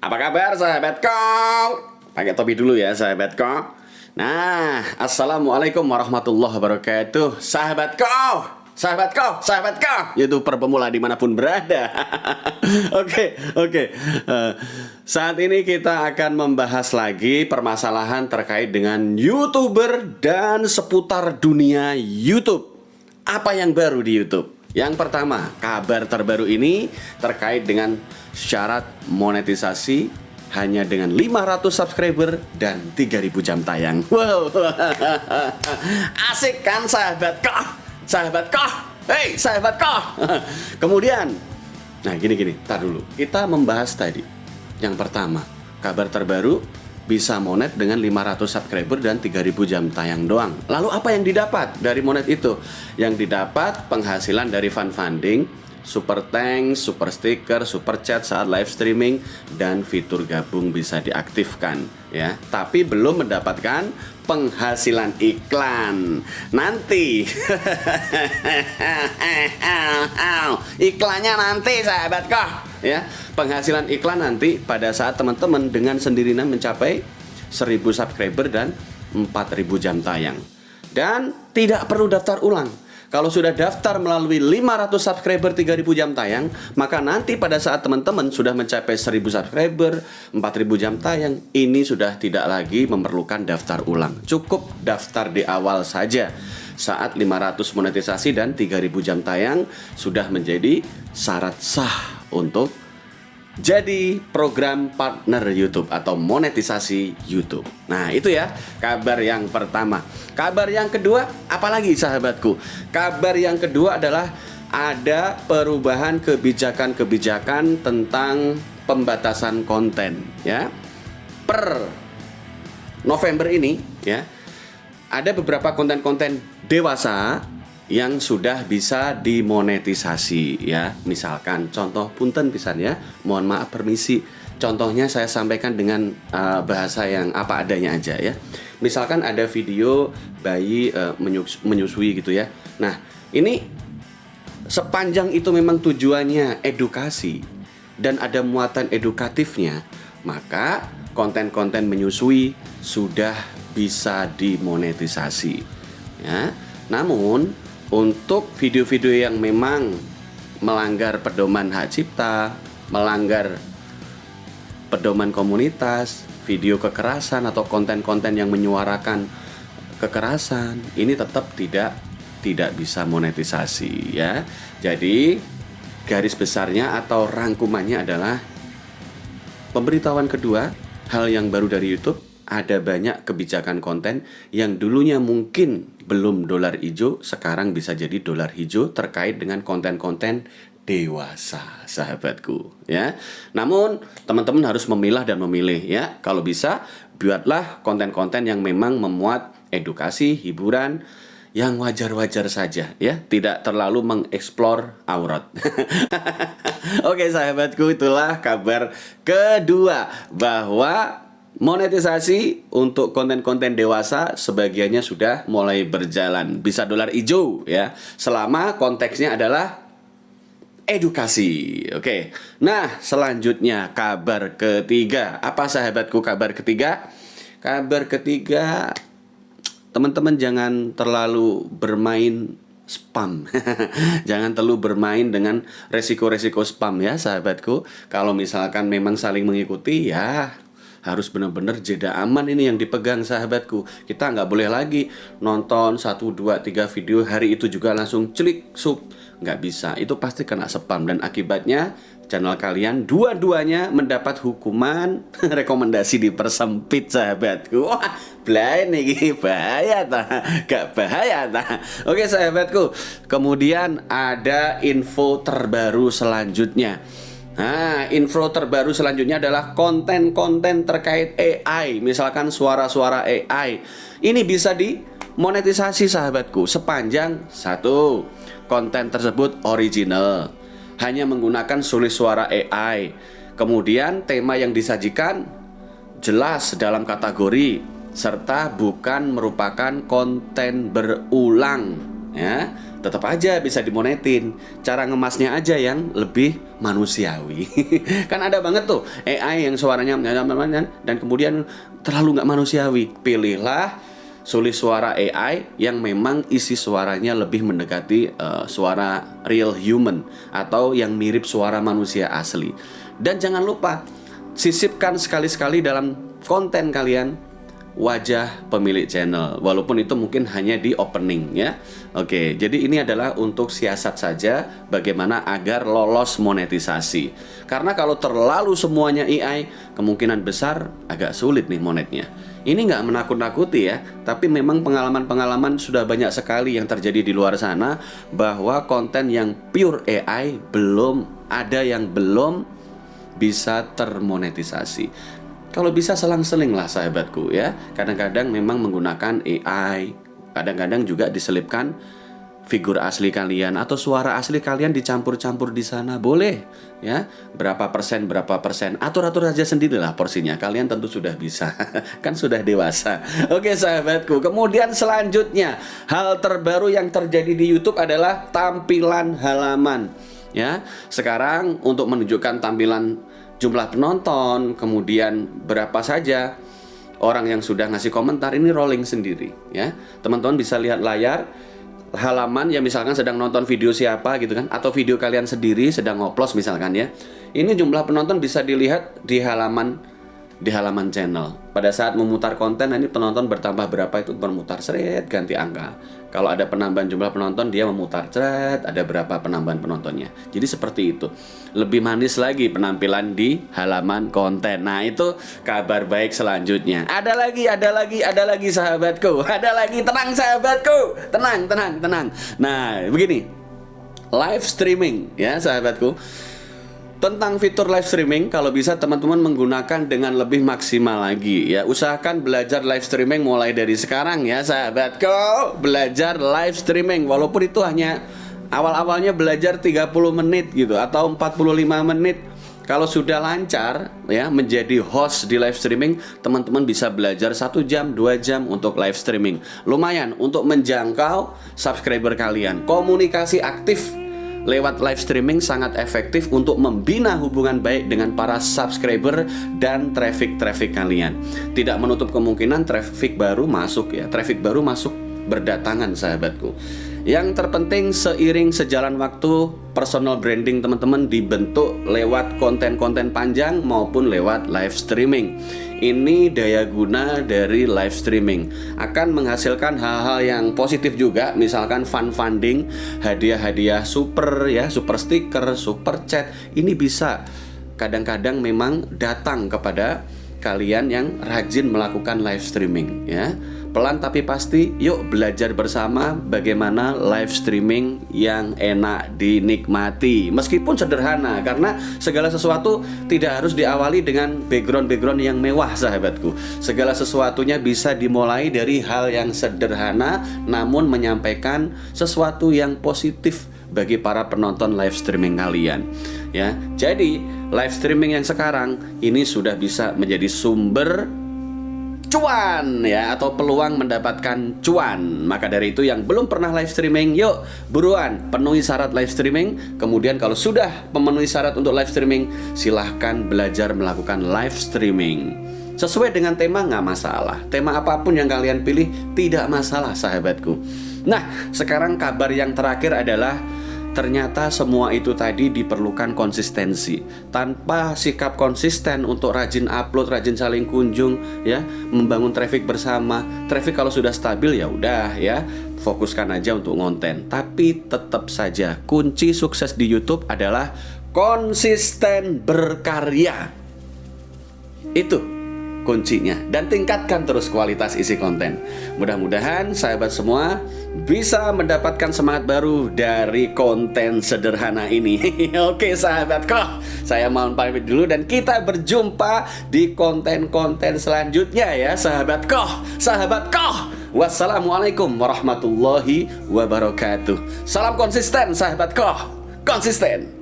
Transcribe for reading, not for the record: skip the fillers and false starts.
Apa kabar sahabatku? Pakai topi dulu ya sahabatku. Nah, assalamualaikum warahmatullahi wabarakatuh. Sahabatku, YouTuber pemula dimanapun berada. Oke. Saat ini kita akan membahas lagi permasalahan terkait dengan YouTuber dan seputar dunia YouTube. Apa yang baru di YouTube? Yang pertama, kabar terbaru ini terkait dengan syarat monetisasi hanya dengan 500 subscriber dan 3000 jam tayang. Wow. Asik kan sahabatku? Hei sahabatku. Kemudian, nah gini, tar dulu. Kita membahas tadi. Yang pertama, kabar terbaru bisa monet dengan 500 subscriber dan 3000 jam tayang doang. Lalu apa yang didapat dari monet itu? Yang didapat penghasilan dari funding, super thanks, super sticker, super chat saat live streaming, dan fitur gabung bisa diaktifkan ya. Tapi belum mendapatkan penghasilan iklan. Nanti iklannya nanti sahabatku ya. Penghasilan iklan nanti pada saat teman-teman dengan sendirinya mencapai 1000 subscriber dan 4000 jam tayang. Dan tidak perlu daftar ulang. Kalau sudah daftar melalui 500 subscriber 3000 jam tayang, maka nanti pada saat teman-teman sudah mencapai 1000 subscriber, 4000 jam tayang, ini sudah tidak lagi memerlukan daftar ulang. Cukup daftar di awal saja. Saat 500 monetisasi dan 3000 jam tayang sudah menjadi syarat sah untuk jadi program partner YouTube atau monetisasi YouTube. Nah itu ya kabar yang pertama. Kabar yang kedua, apalagi sahabatku? Kabar yang kedua adalah ada perubahan kebijakan-kebijakan tentang pembatasan konten ya. Per November ini ya, ada beberapa konten-konten dewasa yang sudah bisa dimonetisasi ya. Misalkan contoh punten pisan ya. Mohon maaf permisi. Contohnya saya sampaikan dengan bahasa yang apa adanya aja ya. Misalkan ada video bayi menyusui gitu ya. Nah, ini sepanjang itu memang tujuannya edukasi dan ada muatan edukatifnya, maka konten-konten menyusui sudah bisa dimonetisasi ya. Namun untuk video-video yang memang melanggar pedoman hak cipta, melanggar pedoman komunitas, video kekerasan atau konten-konten yang menyuarakan kekerasan, ini tetap tidak bisa monetisasi ya. Jadi garis besarnya atau rangkumannya adalah pemberitahuan kedua, hal yang baru dari YouTube. Ada banyak kebijakan konten yang dulunya mungkin belum dolar hijau, sekarang bisa jadi dolar hijau terkait dengan konten-konten dewasa sahabatku ya. Namun teman-teman harus memilah dan memilih ya. Kalau bisa buatlah konten-konten yang memang memuat edukasi, hiburan yang wajar-wajar saja ya, tidak terlalu mengeksplor aurat. Oke sahabatku, itulah kabar kedua bahwa monetisasi untuk konten-konten dewasa sebagiannya sudah mulai berjalan. Bisa dolar hijau ya, selama konteksnya adalah edukasi. Oke. Nah, selanjutnya kabar ketiga. Apa sahabatku kabar ketiga? Kabar ketiga, teman-teman jangan terlalu bermain spam. Jangan terlalu bermain dengan resiko-resiko spam ya sahabatku. Kalau misalkan memang saling mengikuti ya harus benar-benar jeda aman ini yang dipegang sahabatku. Kita nggak boleh lagi nonton 1, 2, 3 video hari itu juga langsung celik sup. Nggak bisa, itu pasti kena spam. Dan akibatnya channel kalian dua-duanya mendapat hukuman rekomendasi dipersempit sahabatku. Wah, blind nih, bahaya tak? Gak bahaya tak? Oke sahabatku, kemudian ada info terbaru selanjutnya. Nah, info terbaru selanjutnya adalah konten-konten terkait AI. Misalkan suara-suara AI. Ini bisa dimonetisasi sahabatku sepanjang satu, konten tersebut original, hanya menggunakan sulis suara AI. Kemudian tema yang disajikan jelas dalam kategori serta bukan merupakan konten berulang ya. tetap aja bisa dimonetin. Cara ngemasnya aja yang lebih manusiawi. Kan ada banget tuh AI yang suaranya dan kemudian terlalu nggak manusiawi. Pilihlah sulis suara AI yang memang isi suaranya lebih mendekati suara real human atau yang mirip suara manusia asli. Dan jangan lupa sisipkan sekali-sekali dalam konten kalian wajah pemilik channel, walaupun itu mungkin hanya di opening ya. Oke, jadi ini adalah untuk siasat saja bagaimana agar lolos monetisasi. Karena kalau terlalu semuanya AI, kemungkinan besar agak sulit nih monetnya. Ini nggak menakut-nakuti ya, tapi memang pengalaman-pengalaman sudah banyak sekali yang terjadi di luar sana bahwa konten yang pure AI belum ada yang belum bisa termonetisasi. Kalau bisa selang-seling lah sahabatku ya. Kadang-kadang memang menggunakan AI, kadang-kadang juga diselipkan figur asli kalian atau suara asli kalian dicampur-campur di sana, boleh ya. Berapa persen, atur-atur aja sendirilah porsinya. Kalian tentu sudah bisa. Kan sudah dewasa. Oke sahabatku, kemudian selanjutnya hal terbaru yang terjadi di YouTube adalah tampilan halaman ya. Sekarang untuk menunjukkan tampilan jumlah penonton, kemudian berapa saja orang yang sudah ngasih komentar, ini rolling sendiri ya. Teman-teman bisa lihat layar halaman ya, misalkan sedang nonton video siapa gitu kan, atau video kalian sendiri sedang ngoplos misalkan ya. Ini jumlah penonton bisa dilihat di halaman channel. Pada saat memutar konten, ini penonton bertambah berapa, itu bermutar seret ganti angka. Kalau ada penambahan jumlah penonton, dia memutar seret ada berapa penambahan penontonnya. Jadi seperti itu. Lebih manis lagi penampilan di halaman konten. Nah, itu kabar baik selanjutnya. Ada lagi sahabatku. Ada lagi, tenang sahabatku. Tenang. Nah, begini. Live streaming ya sahabatku. Tentang fitur live streaming, kalau bisa teman-teman menggunakan dengan lebih maksimal lagi ya. Usahakan belajar live streaming mulai dari sekarang ya sahabatku. Belajar live streaming, walaupun itu hanya awal-awalnya belajar 30 menit gitu atau 45 menit. Kalau sudah lancar ya menjadi host di live streaming, teman-teman bisa belajar 1 jam, 2 jam untuk live streaming. Lumayan untuk menjangkau subscriber kalian. Komunikasi aktif lewat live streaming sangat efektif untuk membina hubungan baik dengan para subscriber dan traffic kalian. Tidak menutup kemungkinan traffic baru masuk ya. Traffic baru masuk berdatangan sahabatku. Yang terpenting seiring sejalan waktu, personal branding teman-teman dibentuk lewat konten-konten panjang maupun lewat live streaming. Ini daya guna dari live streaming. Akan menghasilkan hal-hal yang positif juga, misalkan funding, hadiah-hadiah super ya, super sticker, super chat. Ini bisa kadang-kadang memang datang kepada kalian yang rajin melakukan live streaming ya. Pelan tapi pasti, yuk belajar bersama bagaimana live streaming yang enak dinikmati. Meskipun sederhana, karena segala sesuatu tidak harus diawali dengan background yang mewah sahabatku. Segala sesuatunya bisa dimulai dari hal yang sederhana, namun menyampaikan sesuatu yang positif bagi para penonton live streaming kalian ya. Jadi live streaming yang sekarang ini sudah bisa menjadi sumber cuan ya, atau peluang mendapatkan cuan. Maka dari itu yang belum pernah live streaming, yuk buruan penuhi syarat live streaming. Kemudian kalau sudah memenuhi syarat untuk live streaming, silahkan belajar melakukan live streaming. Sesuai dengan tema nggak masalah. Tema apapun yang kalian pilih tidak masalah sahabatku. Nah, sekarang kabar yang terakhir adalah ternyata semua itu tadi diperlukan konsistensi. Tanpa sikap konsisten untuk rajin upload, rajin saling kunjung ya, membangun traffic bersama. Traffic kalau sudah stabil ya udah ya, fokuskan aja untuk konten. Tapi tetap saja kunci sukses di YouTube adalah konsisten berkarya. Itu kuncinya, dan tingkatkan terus kualitas isi konten. Mudah-mudahan sahabat semua bisa mendapatkan semangat baru dari konten sederhana ini. Oke sahabatku, saya mohon pamit dulu dan kita berjumpa di konten-konten selanjutnya ya sahabatku. Wassalamualaikum warahmatullahi wabarakatuh. Salam konsisten sahabatku, konsisten.